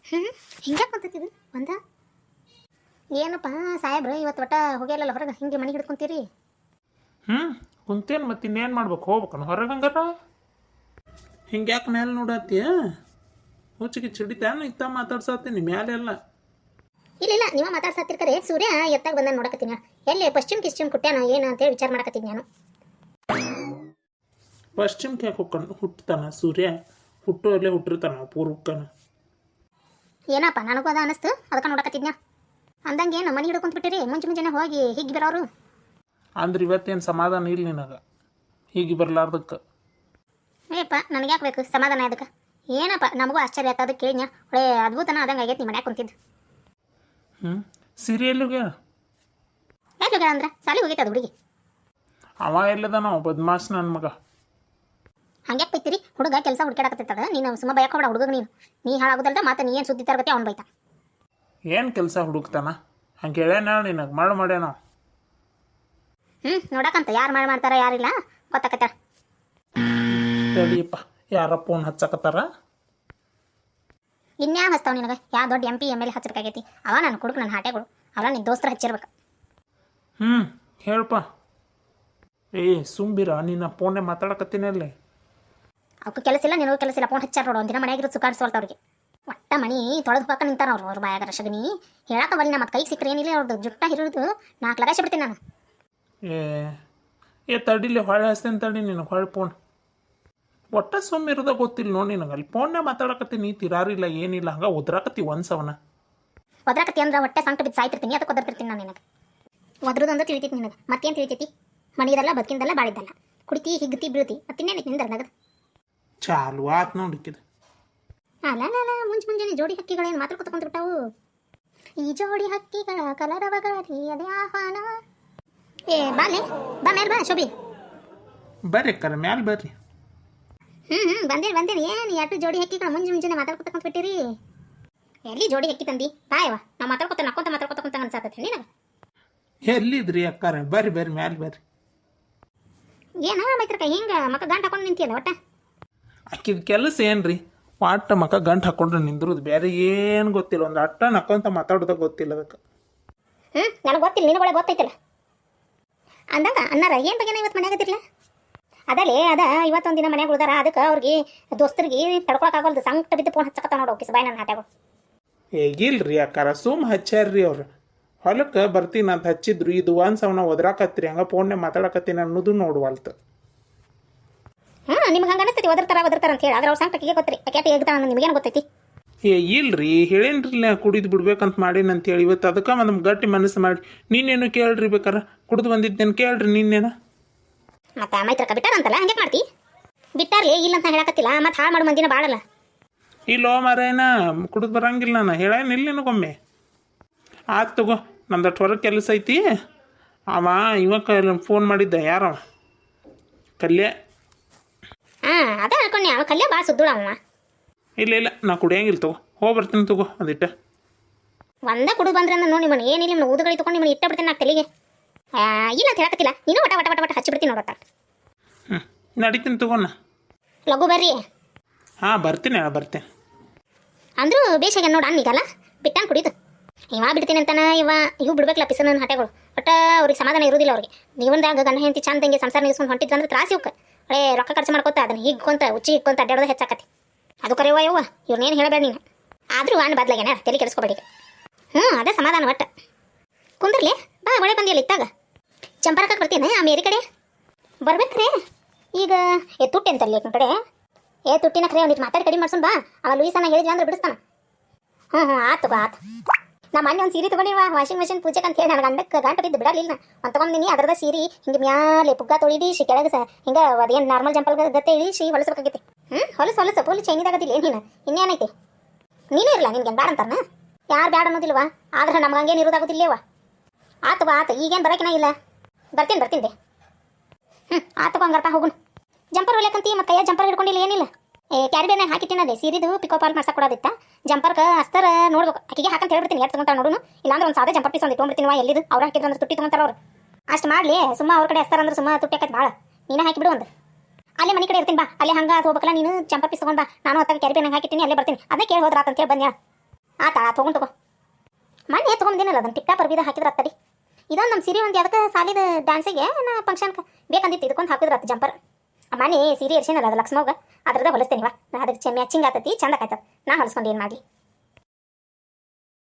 ಹ್ಞೂ ಹಿಂಗೆ ಬಂತೈತಿದು ಒಂದ ಏನಪ್ಪ ಸಾಹೇಬ್ರು ಇವತ್ತು ಒಟ್ಟ ಹೋಗ್ಯಾಲಲ್ಲ ಹೊರಗೆ ಹಿಂಗೆ ಮನೆಗೆ ಹಿಡ್ಕೊಂತೀರಿ. ಕುಂತೇನು ಮತ್ತೆ ಇನ್ನೇನು ಮಾಡ್ಬೇಕು, ಹೋಗ್ಬೇಕನ ಹೊರಗೆ ಹಂಗಾರ ಹಿಂಗ್ಯಾಕೆ ಮೇಲೆ ನೋಡತ್ತೀಯ? ಹುಚ್ಚಿಗೆ ಚಿಡಿತಾನ ಇತ್ತ ಮಾತಾಡ್ಸತ್ತೀನಿ ಮ್ಯಾಲೆಲ್ಲ. ಇಲ್ಲ ನೀವು ಮಾತಾಡ್ಸತ್ತಿರ್ಕರೆ ಸೂರ್ಯ ಎತ್ತಾಗ ಬಂದ ನೋಡಕತ್ತೀನಿ. ಎಲ್ಲಿ ಪಶ್ಚಿಮ ಕಿಶ್ಚಿಮ್ ಕುಟ್ಟ್ಯಾನ ಏನು ಅಂತೇಳಿ ವಿಚಾರ ಮಾಡಕತ್ತೀನಿ ನಾನು. ಪಶ್ಚಿಮಕ್ಕೆ ಯಾಕೆ ಹೋಗ್ಕೊಂಡು ಹುಟ್ಟತಾನ ಸೂರ್ಯ? ಹುಟ್ಟುವಲ್ಲೇ ಹುಟ್ಟಿರ್ತಾನ ಪೂರ್ವಕ್ಕನ. ಏನಪ್ಪ ನನಗೂ ಅದ ಅನಿಸ್ತು, ಅದಕ್ಕೆ ನೋಡಕತ್ತಿದ್ನ. ಅಂದಂಗೆ ಏನು ಮನೆ ಹಿಡ್ಕೊಂತ ಬಿಟ್ಟಿರಿ ಮುಂಜಾನೆ ಹೋಗಿ ಹೀಗೆ ಬರೋರು ಅಂದ್ರೆ ಇವತ್ತೇನು ಸಮಾಧಾನ ಇಲ್ಲ ನಿನಗೆ ಹೀಗೆ ಬರಲಾರ್ದಕ್ಕೆ? ಏಪ್ಪ ನನಗೆ ಯಾಕೆ ಬೇಕು ಸಮಾಧಾನ? ಅದಕ್ಕೆ ಏನಪ್ಪ ನಮಗೂ ಆಶ್ಚರ್ಯ ಆಯ್ತು, ಅದಕ್ಕೆ ಕೇಳಿದ್ನ. ಒಳ್ಳೆ ಅದ್ಭುತನ ಆದಂಗೆ ಆಗೈತಿ ನಿಮ್ಮ ಮನ್ಯಾಗ ಕುಂತಿದ್ದು. ಸೀರಿಯಲ್ಗೆ ಯಾಕೆ ಹೋಗ್ಯಾಳ ಅಂದ್ರೆ ಸಾಲಿ ಹೋಗೈತೆ ಅದು ಹುಡುಗಿ. ಅವ ಎಲ್ಲದ ನಾವು ಬದ್ಮಾಸ್ ನನ್ನ ಮಗ. ಹಂಗ್ಯಾಕೆ ಬೈತೀರಿ? ಹುಡುಗ ಕೆಲಸ ಹುಡುಕಾಡಕತ್ತದ. ನೀನು ಸುಮ್ಮ ಬಯಕ ಹೊಡ ಹುಡುಗ. ನೀ ಹಾಳಾಗೋದಲ್ದ ಮತ್ತೆ ನೀ ಏನು ಸುದ್ದಿ ತರಗತಿ ಅವ್ನು ಬೈತಾ. ಏನು ಕೆಲಸ ಹುಡುಕ್ತಾನ? ಹಂಗೆ ಹೇಳ್ಯಾನ ನಿನಗೆ ಮಾಡು ಮಾಡ್ಯಾನ. ನೋಡಕಂತ ಯಾರು ಮಾಡ್ತಾರ ಯಾರಿಲ್ಲ ಗೊತ್ತಾಕತ್ತಾರ. ತಡಿಯಪ್ಪ, ಯಾರ ಫೋನ್ ಹಚ್ಚಕತ್ತಾರ? ಇನ್ಯಾ ಹಚ್ತಾವ ನಿನಗೆ? ಯಾವ ದೊಡ್ಡ MP ML ಹಚ್ಚಬೇಕಾಗೈತಿ? ಅವ ನಾನು ಕೊಡುಕು ನನ್ನ ಹಾಟೆಗಳು ಅವ ನಿನ್ನ ದೋಸ್ತರ ಹಚ್ಚಿರ್ಬೇಕು. ಹೇಳಪ್ಪ. ಸುಂಬಿರ ನಿನ್ನ ಫೋನ್ನೇ ಮಾತಾಡಕತ್ತೀನಿ ಅಲ್ಲಿ. ಅವಕ್ಕೆ ಕೆಲಸ ಇಲ್ಲ, ನಿನಗೂ ಕೆಲಸ ಇಲ್ಲ. ಫೋನ್ ಹಚ್ಚಾರ ನೋಡು. ಒಂದಿನ ಮನೆಯಾಗಿರೋದು ಸುಖಾಡಿಸೋಲ್ತ ಅವ್ರಿಗೆ. ಒಟ್ಟ ಮನಿ ತೊಳೆದು ಹೋಗಕ್ಕೆ ನಿಂತಾರ ಅವ್ರ ಬಾಯಾಗ ರಶಗನಿ ಹೇಳಕ ಬಲ್ಲಿ. ನಮ್ಮ ಕೈಗೆ ಸಿಕ್ಕರೆ ಏನಿಲ್ಲ ಅವ್ರದ್ದು ಜುಟ್ಟ ಹಿರಿದು 4 ಲಗಾಶ ಬಿಡ್ತೀನಿ ನಾನು. ತಡಿಲಿ ಹೊಳೆ ಹಚ್ತೇನೆ ತಡಿ ನಿನಗೆ ಹೊಳೆ ಫೋನ್. ಒಟ್ಟ ಸುಮ್ಮಿರೋದ ಗೊತ್ತಿಲ್ಲ ನೋಡಿ ನಿನಗೆ. ಅಲ್ಲಿ ಫೋನ್ನೇ ಮಾತಾಡಕತ್ತೀನಿ, ತಿರಾರಿಲ್ಲ ಏನಿಲ್ಲ, ಹಂಗೆ ಒದ್ರಾಕತ್ತಿ ಒಂದ್ಸವನ. ಒದ್ರಾಕತ್ತಿ ಅಂದ್ರೆ ಹೊಟ್ಟೆ ಸಂಕಟ ಬಿದ್ದು ಸಾಯ್ತಿರ್ತೀನಿ, ಅದಕ್ಕೆ ಒದರ್ತಿರ್ತೀನಿ ನಾನು ನಿನಗೆ. ಒದ್ರದಂದ್ರೆ ತಿಳಿತೈತಿ ನಿನಗೆ. ಮತ್ತೇನು ತಿಳಿತೈತಿ? ಮನಿದಲ್ಲ ಬದುಕಿಂದಲ್ಲ ಬಾಳಿದ್ದಲ್ಲ. ಕುಡಿತಿ ಹಿಗ್ತಿ ಬೀಳ್ತಿ ಮತ್ತಿನ್ನೇನೈತಿ ನಿಂದರ್ನಾಗದು? ಚಾಲು ಆತ್ ನೋಡಿಕ್ಕಿದ. ಅಲ್ಲ ಮುಂಜಾನೆ ಜೋಡಿ ಹಕ್ಕಿಗಳೇನು ಮಾತಾಡ್ಕೊತ ಕುಂತ್ಬಿಟ್ಟಾವು. ಈ ಜೋಡಿ ಹಕ್ಕಿಗಳ ಕಲರವಗಾರಿ ಅದೇ ಆಹ್ವಾನ. ಬಾಲೆ ಬಾ ಮೇಲೆ ಬಾ ಶೋಭಿ. ಬರ್ರಿ ಅಕ್ಕಾರ ಮ್ಯಾಲೆ ಬರ್ರಿ. ಬಂದೇನಿ. ಏನು ಎರಡು ಜೋಡಿ ಹಕ್ಕಿಗಳು ಮುಂಜಾನೆ ಮಾತಾಡ್ಕೊತ ಕುಂತ್ಬಿಟ್ಟಿರಿ? ಎಲ್ಲಿ ಜೋಡಿ ಹಕ್ಕಿ ತಂದಿ? ಬಾಯವ ನಾವು ಮಾತಾಡ್ಕೊತ ಮಾತಾಡ್ಕೊತ ಕುಂತ ಅನ್ಸಾತೈತಿ ನಿನಗೆ. ಎಲ್ಲಿದ್ರಿ ಅಕ್ಕಾರ? ಬರ್ರಿ ಮ್ಯಾಲೆ ಬರ್ರಿ. ಏನ ಮೈತ್ರಕ ಹಿಂಗೆ ಮಕ್ಕ ಗಂಟು ಹಾಕೊಂಡು ನಿಂತಿಯಲ್ಲ ಒಟ್ಟ? ಆಕಿದ ಕೆಲಸ ಏನ್ರಿ? ಪಾಟ ಮಕ್ಕ ಗಂಟು ಹಾಕೊಂಡ್ರೆ ನಿಂದ್ರದು, ಬೇರೆ ಏನು ಗೊತ್ತಿಲ್ಲ. ಒಂದು ಅಟ್ಟ ನಕ್ಕೊಂತ ಮಾತಾಡೋದಾಗ ಗೊತ್ತಿಲ್ಲ ಅದಕ್ಕೆ. ನನಗೆ ಗೊತ್ತಿಲ್ಲ, ನಿನಗೊಳೆ ಗೊತ್ತೈತಿಲ್ಲ ಅಂದಾಗ ಅನ್ನಾರ ಏನು ಬಗ್ಗೆನ ಇವತ್ತು ಮನ್ಯಾಗದಿರ್ಲ? ಅದಲ್ಲೇ ಇವತ್ತೊಂದು ದಿನ ಮನ್ಯಾಗ ಉಳ್ದಾರ. ಅದಕ್ಕೆ ಅವ್ರಿಗೆ ದೋಸ್ತರಿಗೆ ತಡ್ಕೊಳಕ್ಕಾಗಲ್ದು ಸಂಕಟ ಬಿದ್ದು ಫೋನ್ ಹಚ್ಚಕತ್ತ ನೋಡು. ಕಿಸ್ ಬಾಯ್ ನನ್ನ ಹಾಟ್ಯಾಗಳು. ಹೇಗಿಲ್ರಿ ಅಕ್ಕಾರ, ಸುಮ್ ಹಚ್ಚಾರ್ರಿ ಅವ್ರು. ಹೊಲಕ್ಕೆ ಬರ್ತೀನಿ ಅಂತ ಹಚ್ಚಿದ್ರು, ಇದು ಒಂದ್ಸವನ ಒದ್ರಾಕತ್ರಿ ಹಂಗೆ ಫೋನ್ನೇ ಮಾತಾಡಕತ್ತೀನಿ ಅನ್ನೋದು ನೋಡುವಲ್ತು. ನಿಮ್ಗೆ ಹಂಗೆ ಅನಿಸ್ತೈತಿ ಒದರ್ತಾರ ಅಂತ ಹೇಳಿ. ಆದ್ರೆ ಅವ್ರ ಸಂಕಟಿಗೆ ಗೊತ್ತ್ರಿ ಯಾಕೆ ಹೇಗ್ತಾನ ನಿಮ್ಗೇನು ಗೊತ್ತೈತಿ? ಇಲ್ರಿ ಹೇಳೇನ್ರಿ ಕುಡಿದು ಬಿಡ್ಬೇಕಂತ ಮಾಡೀನಂತೇಳಿ. ಇವತ್ತು ಅದಕ್ಕೆ ನಮ್ಮ ಗಟ್ಟಿ ಮನಸ್ಸು ಮಾಡಿ ನೀನೇನು ಕೇಳ್ರಿ ಬೇಕಾರ. ಕುಡಿದು ಬಂದಿದ್ದೇನು ಕೇಳ್ರಿ ನೀನೇನು. ಮತ್ತೆ ಮೈತ್ರಕ ಬಿಟ್ಟಾರಂತಲ್ಲ, ಹಂಗೆ ಮಾಡ್ತಿ? ಬಿಟ್ಟಾರ್ಲಿ ಇಲ್ಲ ಅಂತ ಹೇಳಕತ್ತಿಲ್ಲ. ಮತ್ತೆ ಹಾಳು ಮಾಡೋ ಮಂದಿನ ಬಾಳಲ್ಲ. ಇಲ್ಲೋ ಮಾರೇನ ಕುಡಿದು ಬರಂಗಿಲ್ಲ ನಾನು ಹೇಳೇನಿಲ್ಲ ನಿನಗೊಮ್ಮೆ. ಆಯ್ತು ತಗೋ, ನಮ್ದಟ್ಟು ಹೊರಗೆ ಕೆಲಸ ಐತಿ. ಅವ ಇವಾಗ ಫೋನ್ ಮಾಡಿದ್ದ, ಯಾರವ? ಕಲ್ಯ. ಅದೇ ಅನ್ಕೊಂಡೆ. ಅವ ಕಲ್ಯ ಭಾಳ ಸುದ್ದುಳ ಅವ. ಇಲ್ಲ ನಾ ಕುಡಿಯಂಗಿಲ್ಲ ತಗೋ, ಹೋಗಿ ಬರ್ತೀನಿ ತಗೋ ಒಂದಿಟ್ಟ. ಒಂದೇ ಕುಡಿದು ಬಂದ್ರೆ ಅಂದ್ರೆ ನೋಡಿ ನಿಮ್ಮನ್ನು ಏನಿಲ್ಲ, ನಿಮ್ಮ ಊದುಗಳಿಗೆ ತೊಗೊಂಡು ನಿಮ್ಮನ್ನು ಇಟ್ಟ ಬಿಡ್ತೀನಿ ನಾ ತಲೆಗೆ. ಇಲ್ಲ ಅಂತ ಹೇಳಕತ್ತಿಲ್ಲ ನೀನು. ವಟ ಹಚ್ಚಿಬಿಡ್ತೀನಿ ನೋಡತ್ತ. ನಡೀತೀನಿ ತಗೋಣ. ಲಘು ಬರ್ರಿ. ಬರ್ತೀನಿ ಅಂದ್ರೂ ಬೇಷಾಗ ನೋಡ ಅನ್ನೀಗಲ್ಲ ಬಿಟ್ಟಾನ ಕುಡಿದು. ಇವ ಬಿಡ್ತೀನಿ ಅಂತಾನ ಇವು ಬಿಡ್ಬೇಕಲ್ಲ ಪಿಸನ ಹಟೆಗಳು. ಒಟ್ಟ ಅವ್ರಿಗೆ ಸಮಾಧಾನ ಇರೋದಿಲ್ಲ. ಅವ್ರಿಗೆ ಜೀವನದಾಗ ಗಂಡ ಹೆಂಡತಿ ಚಂದಂಗೆ ಸಂಸಾರ ನಿಲ್ಸ್ಕೊಂಡು ಹೊಂಟಿದ್ರು ಅಂದ್ರೆ ತ್ರಾಸಿ ಇವಕ್ಕೆ. ರೊಕ್ಕ ಖರ್ಚು ಮಾಡ್ಕೊತ ಅದನ್ನ ಹಿಗ್ಕೊಂತ ಹಿಗ್ಕೊಂತ ಅಡ್ಡಾಡೋದು ಹೆಚ್ಚಾಕತಿ. ಅದು ಕರೆಯವ ಯವ್ವ, ಇವ್ರನ್ನೇನು ಹೇಳಬೇಡ ನೀನು. ಆದರೂ ಅನ್ನ ಬದ್ಲಾಗೇನ ತಲೆ ಕೆಡಿಸ್ಕೊಬೇಡಿ. ಅದೇ ಸಮಾಧಾನ ಒಟ್ಟು. ಕುಂದ್ರಲಿ ಬಾ, ಮಳೆ ಬಂದಿಲ್ಲ ಇತ್ತಾಗ. ಚಂಪರಕ್ಕೆ ಬರ್ತೀನಿ ಆ ಮೇರಿ ಕಡೆ ಬರ್ಬೇಕ್ರೆ. ಈಗ ತುಟ್ಟಿ ಅಂತಲ್ಲಿ ಕಡೆ ತುಟ್ಟಿನ ಕರೆ ಒಂದಿಟ್ಟು ಮಾತಾಡಿ ಕಡಿಮೆ ಮಾಡ್ಸೋಣ ಬಾ. ಅವ ಲೂಯಿಸನ ಹೇಳಿದ್ವಿ ಅಂದ್ರೆ ಬಿಡಿಸ್ತಾನ. ಆತು ನಮ್ಮ ಮೊನ್ನೆ ಒಂದು ಸೀರೆ ತೊಗೊಂಡಿವ ವಾಷಿಂಗ್ ಮೆಷಿನ್ ಪೂಜೆಗೆ ಅಂತ ಹೇಳಿ. ನನಗೆ ಅಂದಕ್ಕೆ ಗಂಟು ಬಿದ್ದು ಬಿಡಲಿಲ್ಲ. ಒಂದು ತೊಗೊಂಡಿನಿ. ಅದರದ ಸೀರೆ ಹಿಂಗೆ ಮ್ಯಾಲೆ ಪುಗ್ಗ ತೊಳಿಡಿಸಿ ಕೆಳಗೆ ಹಿಂಗೆ ಅದೇನು ನಾರ್ಮಲ್ ಜಂಪಲ್ ಗತ್ತೆ ಇಳಿಸಿ ಹೊಲಿಸ್ಬೇಕಾಗೈತಿ. ಹೊಲಸು ಫುಲ್ ಚೈನಿದಾಗದಿಲ್ಲ ಏನೇನು ಇನ್ನೇನೈತಿ? ನೀನೇ ಇರಲ್ಲ, ನಿನ್ಗೆ ಬ್ಯಾಡ ಅಂತಾನ? ಯಾರು ಬ್ಯಾಡ ಅನ್ನೋದಿಲ್ವಾ? ಆದ್ರೆ ನಮ್ಗೆ ಹಂಗೇನು ಇರೋದಾಗೋದಿಲ್ಲೇವ? ಆತು ಈಗೇನು ಬರೋಕಿನ ಇಲ್ಲ. ಬರ್ತೀನಿ ಬೇ. ಆತು ಹಂಗಾರಪ್ಪ ಹೋಗುಣ. ಜಂಪರ್ ಹೊಲಿಯಕಂತಿ ಮತ್ತೆ ಕೈಯ ಜಂಪರ್ ಹಿಡ್ಕೊಂಡಿಲ್ಲ ಏನಿಲ್ಲ. ಕ್ಯಾರಿಬೇರ್ನಾಗ ಹಾಕಿಟ್ಟಿನದೆ ಸೀರಿದು ಪಿಕೋ ಪಾಲ್ ಮಾಡ್ಸಕ್ಕೆ ಕೊಡೋದಿತ್ತ. ಜಂಪರ್ಗೆ ಅಸ್ತರ ನೋಡ್ಬೇಕು. ಆಕಿಗೆ ಹಾಕಂತ ಹೇಳ್ಬಿಡ್ತೀನಿ. ಎಷ್ಟು ತೊಗೊಂತಾರ ನೋಡು. ಇಲ್ಲಾಂದ್ರೆ ಒಂದು ಸಾದೇ ಜಂಪರ್ ಪೀಸ್ ಒಂದು ತೊಗೊಂಡ್ಬಿಡ್ತೀನಿ. ಎಲ್ಲಿದು ಅವ್ರು ಹಾಕಿದ್ರು ಅಂದ್ರೆ ತುಟ್ಟಿ ತೊಗೊಂತಾರ ಅವ್ರು. ಅಷ್ಟು ಮಾಡಲಿ. ಸುಮ್ಮ ಅವ್ರ ಕಡೆ ಅಸ್ತಾರ ಅಂದ್ರೆ ಸುಮ್ಮ ತುಟ್ಟಿ ಹಾಕೈತೆ ಭಾಳ. ನೀನೇ ಹಾಕಿಬಿಡು ಒಂದು. ಅಲ್ಲೇ ಮನೆ ಕಡೆ ಇರ್ತೀನಿ ಬಾ. ಅಲ್ಲೇ ಹಂಗೆ ಹೋಗ್ಬೇಕಲ್ಲ ನೀನು. ಜಂಪರ್ ಪೀಸ್ ತೊಗೊಂಡು ಬಾ. ನಾನು ಹೊತ್ತಾಗ ಕ್ಯಾರಿಬೇರ್ನಾಗ ಹಾಕಿಟ್ಟಿನಿ, ಅಲ್ಲೇ ಬರ್ತೀನಿ. ಅದೇ ಕೇಳಿ ಹೋದ್ರ ಅಂತ ಹೇಳಿ ಬಂದ್ಯಾ. ಆತಾಳ ತೊಗೊಂಡು ಮನೆ ತೊಗೊಂಡಿನಲ್ಲ ಅದನ್ನು ಟಿಪ್ಟಾಪ್ ಅರ್ಬಿದ ಹಾಕಿದ್ರೆ ತಡಿ ಇದೊಂದು ನಮ್ಮ ಸೀರೆ ಒಂದು ಯಾವ್ದಕ್ಕೆ ಸಾಲಿದ ಡ್ಯಾನ್ಸಿಗೆ ನಾ ಫಂಕ್ಷನ್ಗೆ ಬೇಕಂದಿತ್ತು ಇದಕ್ಕೊಂದು ಹಾಕಿದ್ರೆ ಜಂಪರ್ ಮನೆ ಸೀರೆ ಇರ್ಸಿನಲ್ಲ ಅದು ಲಕ್ಷ್ಮವ್ಗೆ ಅದ್ರದ್ದು ಹೊಲಿಸ್ತೇನಿವ ಅದಕ್ಕೆ ಮ್ಯಾಚಿಂಗ್ ಆಗ್ತೈತಿ ಚಂದ ಆಯ್ತದ ನಾ ಹೊಲಿಸ್ಕೊಂಡು ಏನು ಮಾಡಲಿ